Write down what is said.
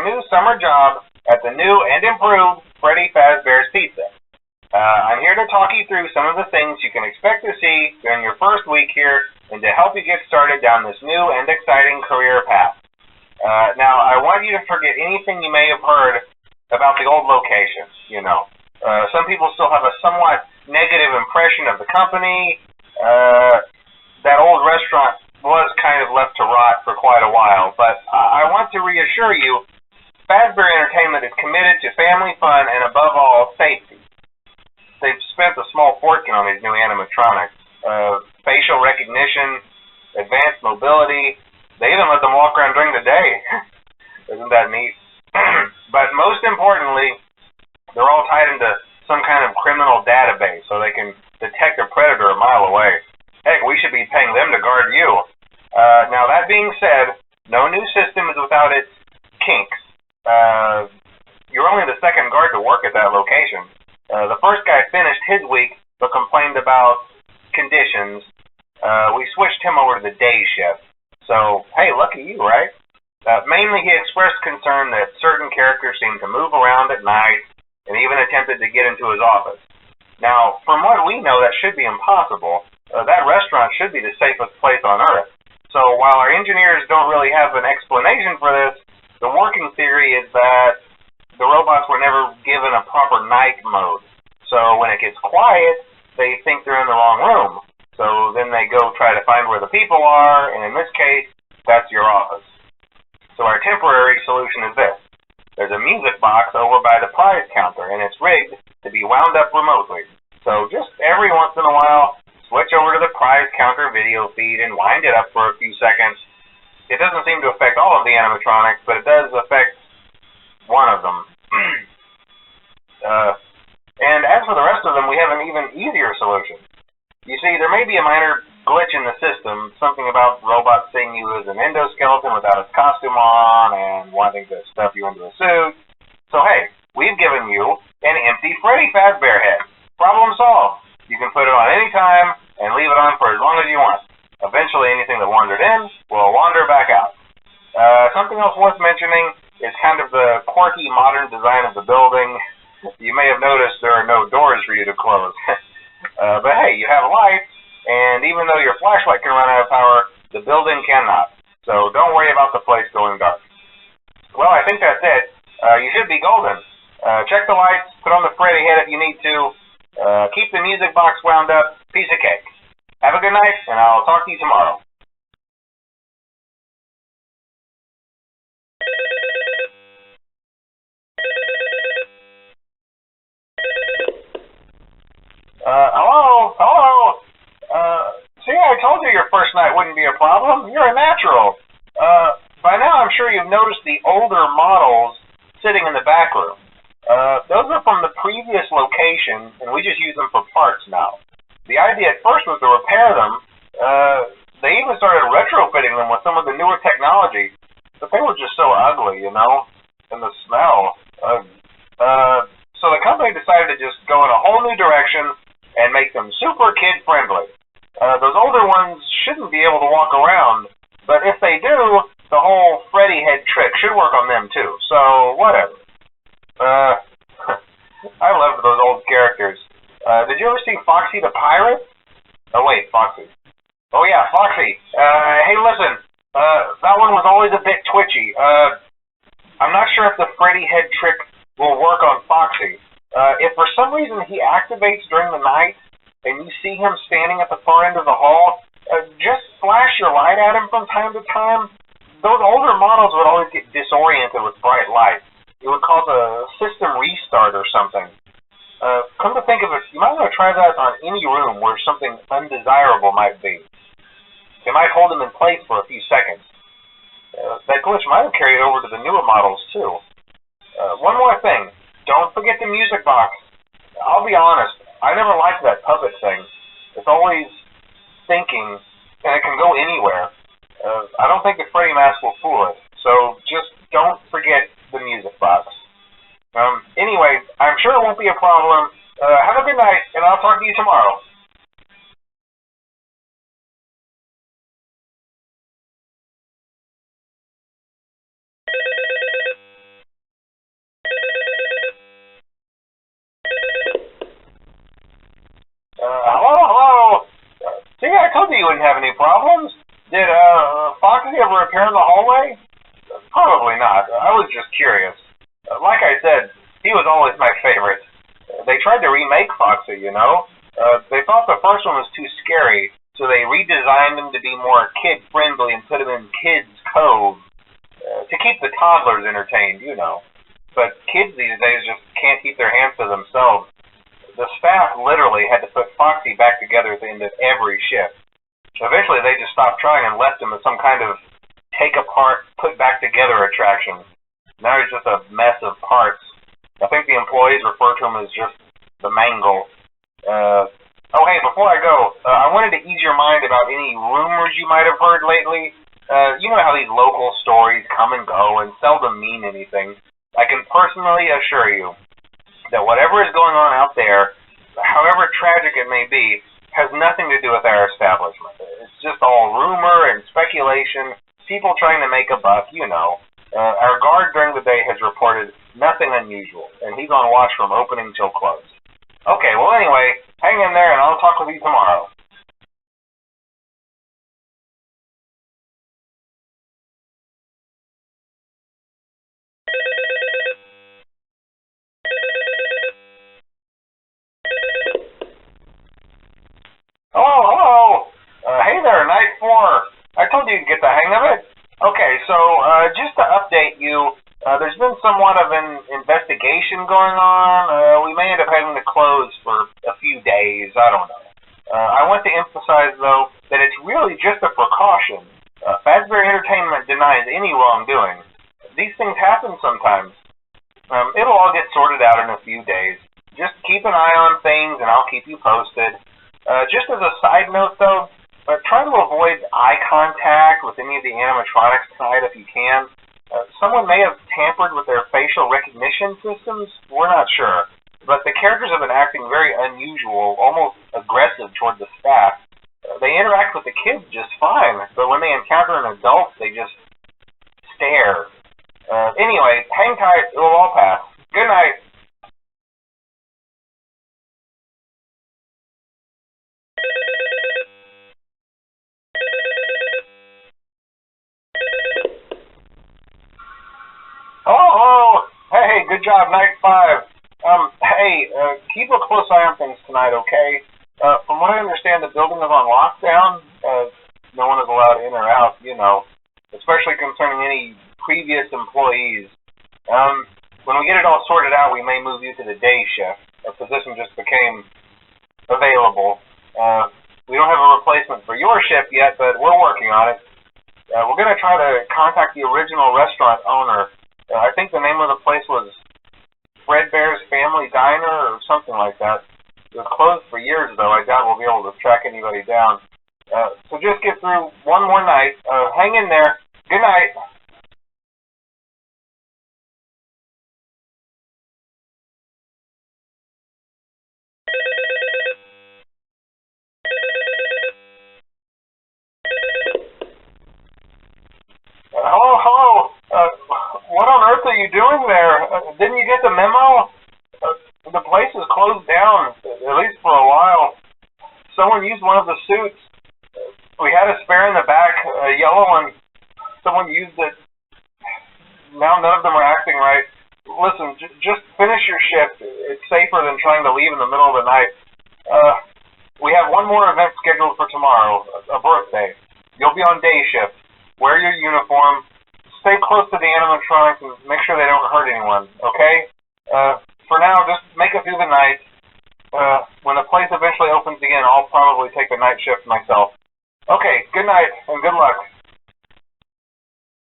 your new summer job at the new and improved Freddy Fazbear's Pizza. I'm here to talk you through some of the things you can expect to see during your first week here and to help you get started down this new and exciting career path. Now, I want you to forget anything you may have heard about the old location, some people still have a somewhat negative impression of the company. That old restaurant was kind of left to rot for quite a while, but I want to reassure you, Fazbear Entertainment is committed to family fun and, above all, safety. They've spent a small fortune on these new animatronics. Facial recognition, advanced mobility. They even let them walk around during the day. Isn't that neat? But most importantly, they're all tied into some kind of criminal database so they can detect a predator a mile away. Heck, we should be paying them to guard you. Now, that being said, no new system is without its kinks. You're only the second guard to work at that location. The first guy finished his week but complained about conditions. We switched him over to the day shift. So, hey, lucky you, right? Mainly he expressed concern that certain characters seemed to move around at night and even attempted to get into his office. Now, from what we know, that should be impossible. That restaurant should be the safest place on Earth. So while our engineers don't really have an explanation for this, the working theory is that the robots were never given a proper night mode. So when it gets quiet, they think they're in the wrong room. So then they go try to find where the people are, and in this case, that's your office. So our temporary solution is this. There's a music box over by the prize counter, and it's rigged to be wound up remotely. So just every once in a while, switch over to the prize counter video feed and wind it up for a few seconds. It doesn't seem to affect all of the animatronics, but it does affect one of them. And as for the rest of them, we have an even easier solution. You see, there may be a minor glitch in the system, something about robots seeing you as an endoskeleton without its costume on and wanting to stuff you into a suit. So hey, we've given you an empty Freddy Fazbear head. Problem solved. You can put it on any time and leave it on for as long as you want. Eventually, anything that wandered in will wander back out. Something else worth mentioning is kind of the quirky modern design of the building. You may have noticed there are no doors for you to close. But hey, you have lights, and even though your flashlight can run out of power, the building cannot. So don't worry about the place going dark. Well, I think that's it. You should be golden. Check the lights, put on the Freddy head if you need to. Keep the music box wound up. Piece of cake. Have a good night, and I'll talk to you tomorrow. Hello? See, I told you your first night wouldn't be a problem. You're a natural. By now, I'm sure you've noticed the older models sitting in the back room. Those are from the previous location, and we just use them for parts now. The idea at first was to repair them. They even started retrofitting them with some of the newer technology, but they were just so ugly, and the smell. So the company decided to just go in a whole new direction and make them super kid-friendly. Those older ones shouldn't be able to walk around, but if they do, the whole Freddy head trick should work on them too, so whatever. I loved those old characters. Did you ever see Foxy the Pirate? Oh wait, Foxy. Oh yeah, Foxy. Hey listen, that one was always a bit twitchy. I'm not sure if the Freddy head trick will work on Foxy. If for some reason he activates during the night and you see him standing at the far end of the hall, just flash your light at him from time to time. Those older models would always get disoriented with bright light. It would cause a system restart or something. Come to think of it, you might want to try that on any room where something undesirable might be. It might hold them in place for a few seconds. That glitch might have carried over to the newer models too. One more thing. Don't forget the music box. I'll be honest, I never liked that puppet thing. It's always thinking, and it can go anywhere. I don't think the Freddy mask will fool it, so just don't forget the music box. Anyway, I'm sure it won't be a problem. Have a good night, and I'll talk to you tomorrow. Hello? See, I told you you wouldn't have any problems. Did Foxy ever appear in the hallway? Probably not. I was just curious. Like I said, he was always my favorite. They tried to remake Foxy, you know. They thought the first one was too scary, so they redesigned him to be more kid-friendly and put him in Kids Cove to keep the toddlers entertained, you know. But kids these days just can't keep their hands to themselves. The staff literally had to put Foxy back together at the end of every shift. Eventually, they just stopped trying and left him as some kind of take-apart, put-back-together attraction. Now he's just a mess of parts. I think the employees refer to him as just the mangle. Oh, hey, before I go, I wanted to ease your mind about any rumors you might have heard lately. You know how these local stories come and go and seldom mean anything. I can personally assure you that whatever is going on out there, however tragic it may be, has nothing to do with our establishment. It's just all rumor and speculation, people trying to make a buck, you know. Our guard during the day has reported nothing unusual, and he's on watch from opening till close. Okay, well anyway, hang in there and I'll talk with you tomorrow. Hello? Hey there, night 4. I told you you'd get the hang of it. Okay, so just to update you, there's been somewhat of an investigation going on. We may end up having to close for a few days. I don't know. I want to emphasize, though, that it's really just a precaution. Fazbear Entertainment denies any wrongdoing. These things happen sometimes. It'll all get sorted out in a few days. Just keep an eye on things, and I'll keep you posted. Just as a side note, though, try to avoid eye contact with any of the animatronics tonight if you can. Someone may have tampered with their facial recognition systems. We're not sure. But the characters have been acting very unusual, almost aggressive toward the staff. They interact with the kids just fine, but when they encounter an adult, they just stare. Anyway, hang tight. It will all pass. Good night. Hello. Hey, good job, night 5. Keep a close eye on things tonight, okay? From what I understand, the building is on lockdown. No one is allowed in or out, you know, especially concerning any previous employees. When we get it all sorted out, we may move you to the day shift. A position just became available. We don't have a replacement for your shift yet, but we're working on it. We're going to try to contact the original restaurant owner. I think the name of the place was Fredbear's Family Diner or something like that. It was closed for years, though. I doubt we'll be able to track anybody down. So just get through one more night. Hang in there. Good night. Hello? What on earth are you doing there? Didn't you get the memo? The place is closed down, at least for a while. Someone used one of the suits. We had a spare in the back, a yellow one. Someone used it. Now none of them are acting right. Listen, just finish your shift. It's safer than trying to leave in the middle of the night. We have one more event scheduled for tomorrow, a birthday. You'll be on day shift. Wear your uniform. Stay close to the animatronics and make sure they don't hurt anyone, okay? For now, just make it through the night. When the place eventually opens again, I'll probably take the night shift myself. Okay, good night and good luck.